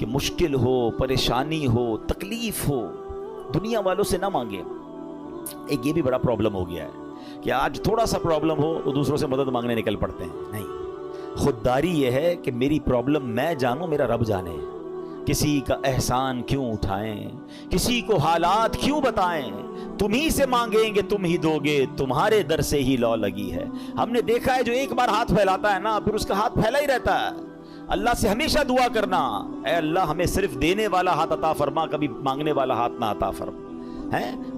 کہ مشکل ہو، پریشانی ہو، تکلیف ہو، دنیا والوں سے نہ مانگیں۔ ایک یہ بھی بڑا پرابلم ہو گیا ہے کہ آج تھوڑا سا پرابلم ہو تو دوسروں سے مدد مانگنے نکل پڑتے ہیں۔ نہیں، خودداری یہ ہے کہ میری پرابلم میں جانوں، میرا رب جانے۔ کسی کا احسان کیوں اٹھائیں، کسی کو حالات کیوں بتائیں، تم ہی سے مانگیں گے تم ہی دو گے، تمہارے در سے ہی لو لگی ہے۔ ہم نے دیکھا ہے جو ایک بار ہاتھ پھیلاتا ہے نا، پھر اس کا ہاتھ پھیلا ہی رہتا ہے۔ اللہ سے ہمیشہ دعا کرنا، اے اللہ ہمیں صرف دینے والا ہاتھ عطا فرما، کبھی مانگنے والا ہاتھ نہ عطا فرما۔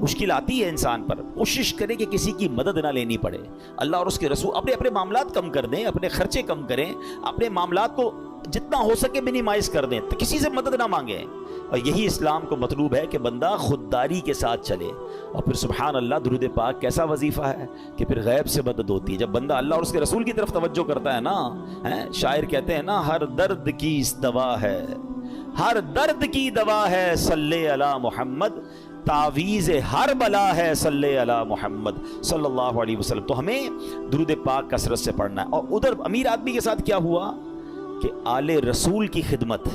مشکل آتی ہے انسان پر، کوشش کرے کہ کسی کی مدد نہ لینی پڑے۔ اللہ اور اس کے رسول اپنے معاملات کم کر دیں، اپنے خرچے کم کریں، اپنے معاملات کو جتنا ہو سکے منیمائز کر دیں، تو کسی سے مدد نہ مانگیں۔ اور یہی اسلام کو مطلوب ہے کہ بندہ خودداری کے ساتھ چلے۔ اور پھر سبحان اللہ، درود پاک کیسا وظیفہ ہے کہ پھر غیب سے مدد ہوتی ہے جب بندہ اللہ اور اس کے رسول کی طرف توجہ کرتا ہے نا۔ شاعر کہتے ہیں نا، ہر درد کی دوا ہے، ہر درد کی دوا ہے صلی علی محمد، تعویذ ہر بلا ہے صلی علی محمد صلی اللہ علیہ وسلم۔ تو ہمیں درود پاک کثرت سے پڑھنا ہے۔ اور ادھر امیر آدمی کے ساتھ کیا ہوا کہ آل رسول کی خدمت،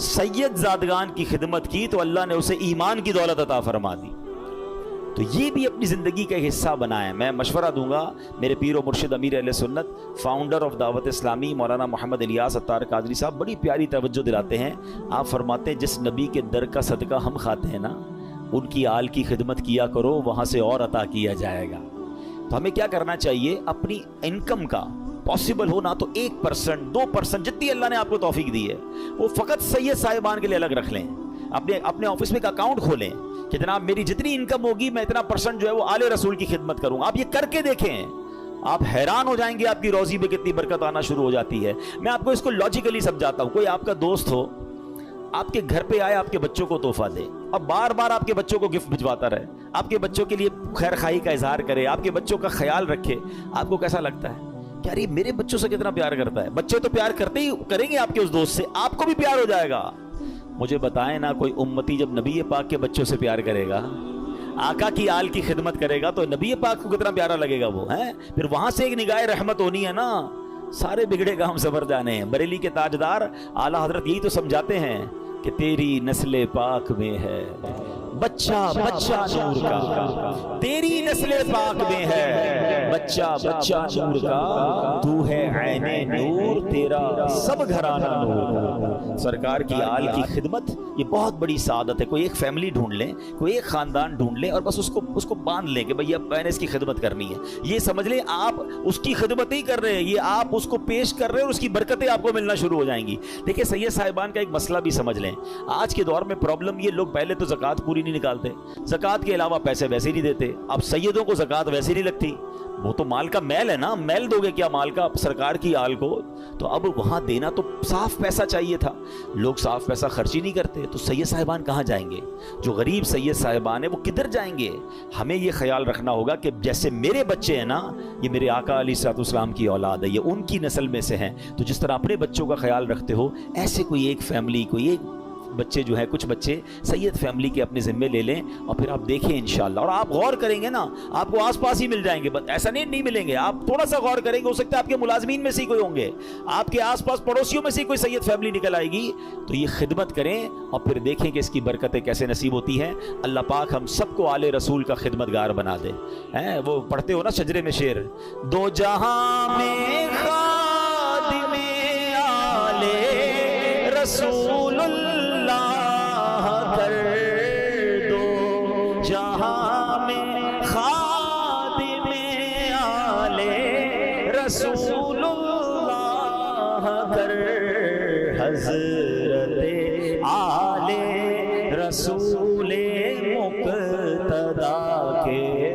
سید زادگان کی خدمت کی تو اللہ نے اسے ایمان کی دولت عطا فرما دی۔ تو یہ بھی اپنی زندگی کا حصہ بنائیں۔ میں مشورہ دوں گا، میرے پیر و مرشد امیر اہل سنت، فاؤنڈر آف دعوت اسلامی، مولانا محمد الیاس عطار قادری صاحب بڑی پیاری توجہ دلاتے ہیں۔ آپ فرماتے ہیں جس نبی کے در کا صدقہ ہم کھاتے ہیں نا، ان کی آل کی خدمت کیا کرو، وہاں سے اور عطا کیا جائے گا۔ تو ہمیں کیا کرنا چاہیے، اپنی انکم کا پاسبل ہو نا تو 1%، 2% جتنی اللہ نے آپ کو توفیق دی ہے، وہ فقط سید صاحبان کے لیے الگ رکھ لیں۔ اپنے آفس میں ایک اکاؤنٹ کھولیں کہ جناب میری جتنی انکم ہوگی میں اتنا پرسنٹ جو ہے وہ آل رسول کی خدمت کروں گا۔ آپ یہ کر کے دیکھیں، آپ حیران ہو جائیں گے آپ کی روزی میں کتنی برکت آنا شروع ہو جاتی ہے۔ میں آپ کو اس کو لاجیکلی سمجھاتا ہوں۔ کوئی آپ کا دوست ہو، آپ کے گھر پہ آئے، آپ کے بچوں کو تحفہ دے، اور بار بار آپ کے بچوں کو گفٹ بھجواتا رہے، آپ کے بچوں کے لیے خیر خواہی کا اظہار کرے، آپ کے بچوں کا خیال رکھے، آپ کو کیسا لگتا ہے کہ یار یہ میرے بچوں سے کتنا پیار کرتا ہے؟ بچے تو پیار کرتے ہی کریں گے آپ کے اس دوست سے، آپ کو بھی پیار ہو جائے گا۔ مجھے بتائیں نا، کوئی امتی جب نبی پاک کے بچوں سے پیار کرے گا، آقا کی آل کی خدمت کرے گا، تو نبی پاک کو کتنا پیارا لگے گا وہ ہیں۔ پھر وہاں سے ایک نگاہ رحمت ہونی ہے نا۔ سارے بگڑے کام سنور جانے ہیں۔ بریلی کے تاجدار اعلیٰ حضرت یہی تو سمجھاتے ہیں کہ تیری نسل پاک میں ہے بچہ بچہ نور کا، تیری نسل پاک میں ہے بچہ بچہ نور کا، تو ہے عین نور، تیرا سب گھرانہ نور۔ سرکار کی آل کی خدمت یہ بہت بڑی سعادت ہے۔ کوئی ایک فیملی ڈھونڈ لیں، کوئی ایک خاندان ڈھونڈ لیں، اور بس اس کو باندھ لیں کہ بھئی اب میں نے اس کی خدمت کرنی ہے۔ یہ سمجھ لیں آپ اس کی خدمت نہیں کر رہے ہیں، یہ آپ اس کو پیش کر رہے ہیں، اور اس کی برکتیں آپ کو ملنا شروع ہو جائیں گی۔ دیکھیں سید صاحبان کا ایک مسئلہ بھی سمجھ لیں۔ آج کے دور میں پرابلم یہ، لوگ پہلے تو زکوٰۃ پوری نہیں نکالتے، زکوٰۃ کے علاوہ پیسے ویسے نہیں دیتے۔ اب سیدوں کو زکوٰۃ ویسے نہیں لگتی، وہ تو مال کا میل ہے نا، میل دو گے کیا مال کا سرکار کی آل کو؟ تو اب وہاں دینا تو صاف پیسہ چاہیے تھا، لوگ صاف پیسہ خرچ ہی نہیں کرتے۔ تو سید صاحبان کہاں جائیں گے؟ جو غریب سید صاحبان ہیں وہ کدھر جائیں گے؟ ہمیں یہ خیال رکھنا ہوگا کہ جیسے میرے بچے ہیں نا، یہ میرے آقا علیہ الصلوۃ والسلام کی اولاد ہے، یہ ان کی نسل میں سے ہیں، تو جس طرح اپنے بچوں کا خیال رکھتے ہو، ایسے کوئی ایک فیملی، کوئی ایک بچے جو ہیں، کچھ بچے سید فیملی کے اپنے ذمے لے لیں، اور پھر آپ دیکھیں انشاءاللہ۔ اور آپ غور کریں گے نا، آپ کو آس پاس ہی مل جائیں گے، ایسا نہیں ملیں گے، آپ تھوڑا سا غور کریں گے، ہو سکتا ہے آپ کے ملازمین میں سے ہی کوئی ہوں گے، آپ کے آس پاس پڑوسیوں میں سے کوئی سید فیملی نکل آئے گی۔ تو یہ خدمت کریں اور پھر دیکھیں کہ اس کی برکتیں کیسے نصیب ہوتی ہیں۔ اللہ پاک ہم سب کو آل رسول کا خدمتگار بنا دے۔ وہ پڑھتے ہو نا شجرے میں شعر، دو جہاں میں خادم آل رسول کر دو، جہاں میں خادم آل رسول اللہ کر، حضرت آل رسول مقتدا کے۔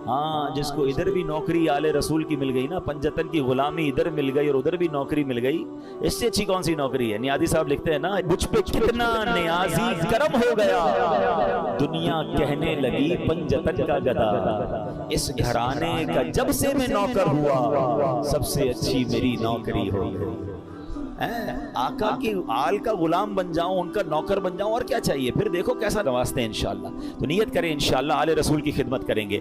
ہاں، جس کو ادھر بھی نوکری آل رسول کی مل گئی نا، پنجتن کی غلامی ادھر مل گئی اور ادھر بھی نوکری مل گئی، اس سے اچھی کون سی نوکری ہے؟ نیازی صاحب لکھتے ہیں نا، مجھ پہ کتنا نیازی کرم ہو گیا، دنیا کہنے لگی پنجتن کا گدا، اس گھرانے کا جب سے میں نوکر ہوا، سب سے اچھی میری نوکری ہو گئی۔ آقا کی آل کا غلام بن جاؤں، ان کا نوکر بن جاؤں، اور کیا چاہیے؟ پھر دیکھو کیسا نوازتے ہیں انشاءاللہ۔ تو نیت کریں انشاءاللہ آل رسول کی خدمت کریں گے۔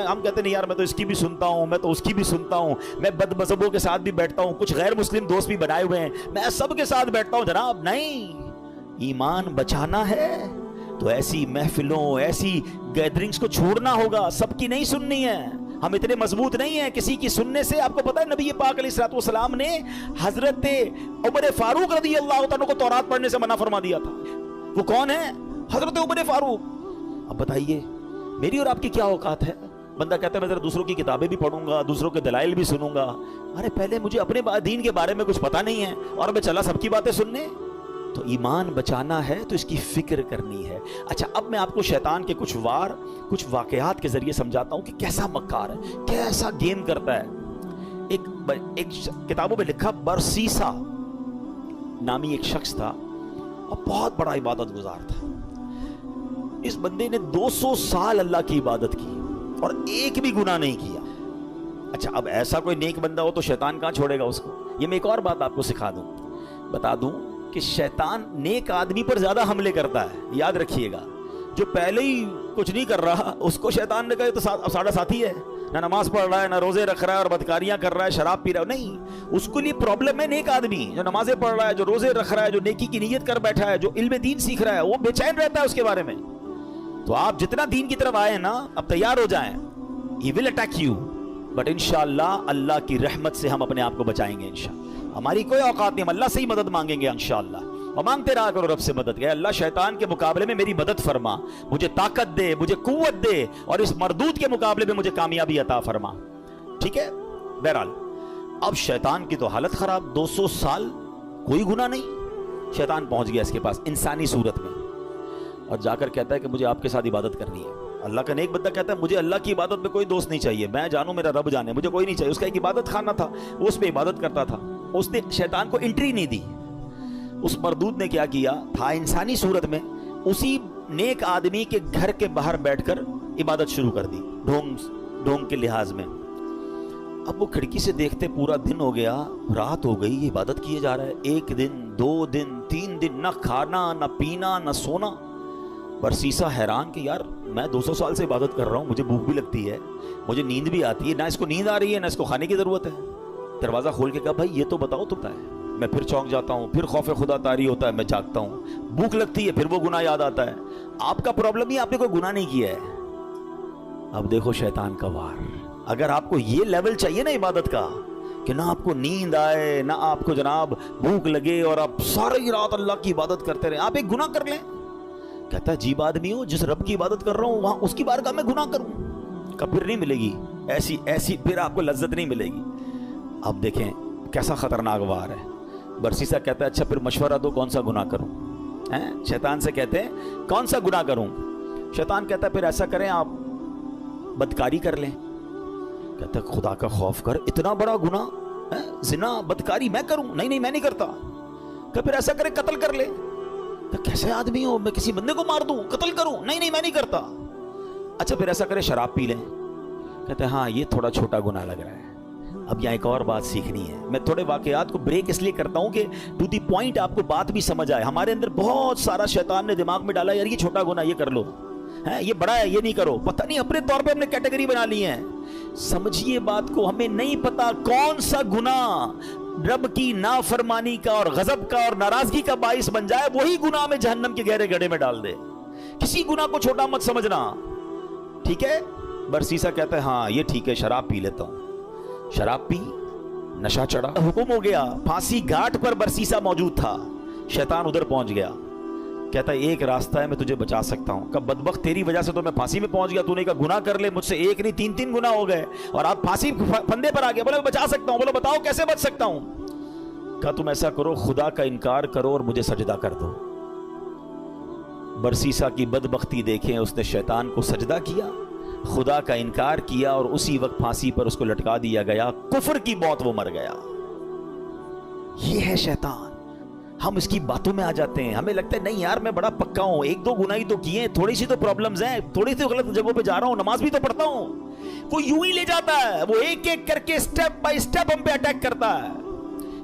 ہم کہتے ہیں یار میں تو اس کی بھی سنتا ہوں، میں تو اس کی بھی سنتا ہوں، میں بد مذہبوں کے ساتھ بھی بیٹھتا ہوں، کچھ غیر مسلم دوست بھی بنائے ہوئے ہیں، میں سب کے ساتھ بیٹھتا ہوں. جناب نہیں، ایمان بچانا ہے تو ایسی محفلوں، ایسی گیدرنگز کو چھوڑنا ہوگا. سب کی نہیں سننی ہے. ہم اتنے مضبوط نہیں ہیں کسی کی سننے سے. آپ کو پتہ ہے نبی پاک علیہ الصلوۃ والسلام نے حضرت عمر فاروق رضی اللہ تعالیٰ کو تورات پڑھنے سے منع فرما دیا تھا. وہ کون ہے؟ حضرت عمر فاروق. اب بتائیے میری اور آپ کی کیا اوقات ہے؟ بندہ کہتا ہے میں ذرا دوسروں کی کتابیں بھی پڑھوں گا، دوسروں کے دلائل بھی سنوں گا. ارے پہلے مجھے اپنے دین کے بارے میں کچھ پتہ نہیں ہے اور میں چلا سب کی باتیں سننے. تو ایمان بچانا ہے تو اس کی فکر کرنی ہے. اچھا اب میں آپ کو شیطان کے کچھ واقعات کے ذریعے سمجھاتا ہوں کہ کیسا مکار ہے، کیسا گیم کرتا ہے. ایک کتابوں میں لکھا برسیسا نامی ایک شخص تھا اور بہت بڑا عبادت گزار تھا. اس بندے نے 200 سال اللہ کی عبادت کی اور ایک بھی گناہ نہیں کیا. اچھا اب ایسا کوئی نیک بندہ ہو تو شیطان کہاں چھوڑے گا اس کو؟ یہ میں ایک اور بات آپ کو بتا دوں کہ شیطان نیک آدمی پر زیادہ حملے کرتا ہے. یاد رکھیے گا، جو پہلے ہی کچھ نہیں کر رہا اس کو شیطان نے کہا تو ساڑھا ساتھی ہے، نہ نماز پڑھ رہا ہے، نہ روزے رکھ رہا ہے اور بدکاریاں کر رہا ہے، شراب پی رہا ہے. نہیں، اس کو لیے پرابلم ہے نیک آدمی جو نمازیں پڑھ رہا ہے، جو روزے رکھ رہا ہے، جو نیکی کی نیت کر بیٹھا ہے، جو علم دین سیکھ رہا ہے، وہ بے چین رہتا ہے اس کے بارے میں. تو آپ جتنا دین کی طرف آئے نا اب تیار ہو جائیں. He will attack you but انشاءاللہ اللہ کی رحمت سے ہم اپنے آپ کو بچائیں گے. انشاءاللہ ہماری کوئی اوقات نہیں، ہم اللہ سے ہی مدد مانگیں گے انشاءاللہ. اور مانگتے رہا کرو رب سے مدد، کہ اللہ شیطان کے مقابلے میں میری مدد فرما، مجھے طاقت دے، مجھے قوت دے اور اس مردود کے مقابلے میں مجھے کامیابی عطا فرما. ٹھیک ہے. بہرحال اب شیطان کی تو حالت خراب، 200 سال کوئی گناہ نہیں. شیطان پہنچ گیا اس کے پاس انسانی صورت میں اور جا کر کہتا ہے کہ مجھے آپ کے ساتھ عبادت کرنی ہے. اللہ کا نیک بندہ کہتا ہے مجھے اللہ کی عبادت میں کوئی دوست نہیں چاہیے، میں جانوں میرا رب جانے، مجھے کوئی نہیں چاہیے. اس کا ایک عبادت خانہ تھا، وہ اس پہ عبادت کرتا تھا. اس نے شیطان کو انٹری نہیں دی. اس مردود نے کیا کیا تھا؟ انسانی صورت میں اسی نیک آدمی کے گھر کے باہر بیٹھ کر عبادت شروع کر دی، ڈھونگ کے لحاظ میں. اب وہ کھڑکی سے دیکھتے پورا دن ہو گیا، رات ہو گئی، یہ عبادت کیے جا رہا ہے. 1 دن 2 دن 3 دن، نہ کھانا نہ پینا نہ سونا. برسیسا حیران کہ یار میں 200 سال سے عبادت کر رہا ہوں، مجھے بھوک بھی لگتی ہے، مجھے نیند بھی آتی ہے، نہ اس کو نیند آ رہی ہے نہ اس کو کھانے کی ضرورت ہے. دروازہ کھول کے کہا بھائی یہ تو بتاؤ تو ہے. میں پھر چونک جاتا ہوں، پھر خوف خدا طاری ہوتا ہے، میں جاگتا ہوں، بھوک لگتی ہے، پھر وہ گناہ یاد آتا ہے. آپ کا پرابلم ہی آپ نے کوئی گناہ نہیں کیا ہے. اب دیکھو شیطان کا وار. اگر آپ کو یہ لیول چاہیے نا عبادت کا کہ نہ آپ کو نیند آئے نہ آپ کو جناب بھوک لگے اور آپ ساری رات اللہ کی عبادت کرتے رہیں، آپ ایک گناہ کر لیں. کہتا ہے عجیب آدمی ہو، جس رب کی عبادت کر رہا ہوں وہاں اس کی بارگاہ میں گناہ کروں، کہ پھر نہیں ملے گی ایسی پھر آپ کو لذت نہیں ملے گی. اب دیکھیں کیسا خطرناک وار ہے. برسیسا کہتا ہے اچھا پھر مشورہ دو کون سا گناہ کروں. شیطان سے کہتے ہیں کون سا گناہ کروں. شیطان کہتا ہے پھر ایسا کریں آپ بدکاری کر لیں. کہتا ہے خدا کا خوف کر، اتنا بڑا گناہ، زنا بدکاری میں کروں؟ نہیں میں نہیں کرتا. کہ پھر ایسا کریں قتل کر لیں. کہ کیسے آدمی ہو، میں کسی بندے کو مار دوں، قتل کروں؟ نہیں میں نہیں کرتا. اچھا پھر ایسا کریں شراب پی لیں. کہتے ہیں ہاں یہ تھوڑا چھوٹا گناہ لگ رہا ہے. اب یہاں ایک اور بات سیکھنی ہے. میں تھوڑے واقعات کو بریک اس لیے کرتا ہوں کہ ٹو دی پوائنٹ آپ کو بات بھی سمجھ آئے. ہمارے اندر بہت سارا شیطان نے دماغ میں ڈالا یار یہ چھوٹا گناہ یہ کر لو، یہ بڑا ہے یہ نہیں کرو. پتہ نہیں اپنے طور پہ ہم نے کیٹیگری بنا لی ہے. سمجھیے بات کو، ہمیں نہیں پتا کون سا گناہ رب کی نافرمانی کا اور غضب کا اور ناراضگی کا باعث بن جائے، وہی گناہ میں جہنم کے گہرے گڑھے میں ڈال دے. کسی گناہ کو چھوٹا مت سمجھنا. ٹھیک ہے. برسیسا کہتا ہے ہاں یہ ٹھیک ہے شراب پی لیتا ہوں. شراب پی، نشہ چڑھا، حکم ہو گیا. پھانسی گھاٹ پر برسیسا موجود تھا. شیطان ادھر پہنچ گیا. کہتا ہے ایک راستہ ہے میں تجھے بچا سکتا ہوں. کہ بدبخت تیری وجہ سے تو میں پھانسی میں پہنچ گیا، تو نے کہا گناہ کر لے، مجھ سے ایک نہیں 3 گناہ ہو گئے اور آپ پھانسی پھندے پر آ گئے. بولے میں بچا سکتا ہوں. بولو بتاؤ کیسے بچ سکتا ہوں. کہا تم ایسا کرو خدا کا انکار کرو اور مجھے سجدہ کر دو. برسیسا کی بدبختی دیکھیں، اس نے شیطان کو سجدہ کیا، خدا کا انکار کیا اور اسی وقت پھانسی پر اس کو لٹکا دیا گیا. کفر کی موت وہ مر گیا. یہ ہے شیطان. ہم اس کی باتوں میں آ جاتے ہیں، ہمیں لگتا ہے نہیں یار میں بڑا پکا ہوں، 1-2 گناہ ہی تو کیے، تھوڑی سی تو پرابلمز ہیں، تھوڑی سی غلط جگہوں پہ جا رہا ہوں، نماز بھی تو پڑھتا ہوں. وہ یوں ہی لے جاتا ہے، وہ ایک ایک کر کے سٹیپ بائی سٹیپ ہم پہ اٹیک کرتا ہے.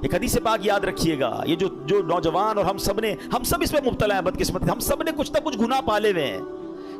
ایک حدیث پاک یاد رکھیے گا، یہ جو نوجوان اور ہم سب اس میں مبتلا ہیں، بدقسمت ہم سب نے کچھ نہ کچھ گناہ پالے ہوئے ہیں.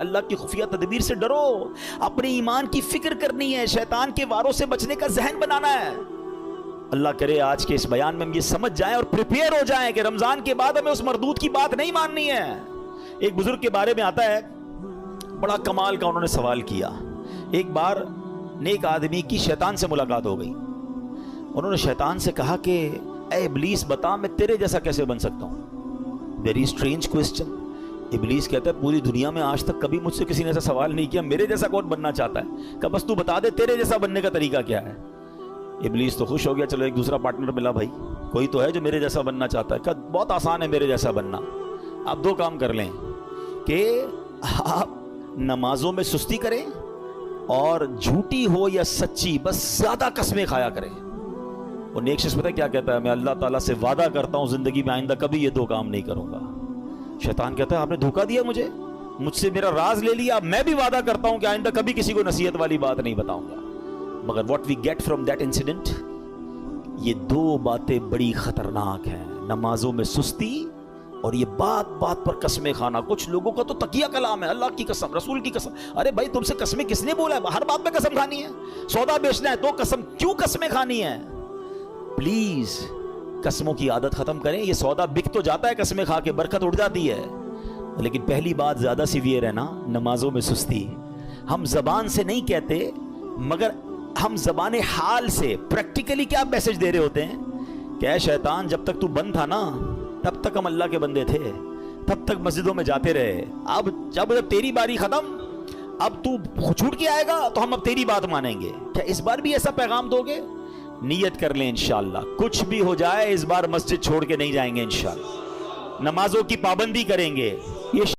اللہ کی خفیہ تدبیر سے ڈرو. اپنے ایمان کی فکر کرنی ہے, شیطان کے واروں سے بچنے کا ذہن بنانا ہے. اللہ کرے آج کے اس بیان میں ہم یہ سمجھ جائیں اور پریپیئر ہو جائیں کہ رمضان کے بعد ہمیں اس مردود کی بات نہیں ماننی ہے. ایک بزرگ کے بارے میں آتا ہے, بڑا کمال کا انہوں نے سوال کیا. ایک بار نیک آدمی کی شیطان سے ملاقات ہو گئی. انہوں نے شیطان سے کہا کہ اے ابلیس بتا میں تیرے جیسا کیسے بن سکتا ہوں. Very strange question. ابلیس کہتا ہے پوری دنیا میں آج تک کبھی مجھ سے کسی نے ایسا سوال نہیں کیا, میرے جیسا کون بننا چاہتا ہے, کہ بس تو بتا دے تیرے جیسا بننے کا طریقہ کیا ہے. ابلیس تو خوش ہو گیا, چلو ایک دوسرا پارٹنر ملا, بھائی کوئی تو ہے جو میرے جیسا بننا چاہتا ہے. کہ بہت آسان ہے میرے جیسا بننا. آپ دو کام کر لیں کہ آپ نمازوں میں سستی کریں اور جھوٹی ہو یا سچی بس زیادہ قسمیں کھایا کریں. وہ نیک شخص پتہ کیا کہتا ہے, میں اللہ تعالیٰ سے وعدہ کرتا ہوں زندگی میں آئندہ کبھی یہ دو کام نہیں کروں گا. شیطان کہتا ہے آپ نے دھوکہ دیا مجھ سے میرا راز لے لیا. میں بھی وعدہ کرتا ہوں کہ آئندہ کبھی کسی کو نصیحت والی بات نہیں بتاؤں گا. مگر what we get from that incident, یہ دو باتیں بڑی خطرناک ہیں. نمازوں میں سستی اور یہ بات بات پر قسمیں کھانا. کچھ لوگوں کا تو تقیہ کلام ہے, اللہ کی قسم, رسول کی قسم. ارے بھائی تم سے قسمیں کس نے بولا ہے؟ ہر بات میں قسم کھانی ہے. سودا بیچنا ہے تو قسم, کیوں قسمیں کھانی ہے؟ پلیز قسموں کی عادت ختم کریں. یہ سودا بک تو جاتا ہے قسمیں کھا کے, برکت اڑ جاتی ہے. لیکن پہلی بات زیادہ سیویئر ہے نا, نمازوں میں سستی. ہم زبان سے نہیں کہتے مگر ہم زبان حال سے پریکٹیکلی کیا میسج دے رہے ہوتے ہیں کہ اے شیطان جب تک تو بند تھا نا تب تک ہم اللہ کے بندے تھے, تب تک مسجدوں میں جاتے رہے. اب جب تیری باری ختم, اب تو چھوٹ کے آئے گا تو ہم اب تیری بات مانیں گے. کیا اس بار بھی ایسا پیغام دو گے؟ نیت کر لیں انشاءاللہ کچھ بھی ہو جائے اس بار مسجد چھوڑ کے نہیں جائیں گے انشاءاللہ. نمازوں کی پابندی کریں گے. یہ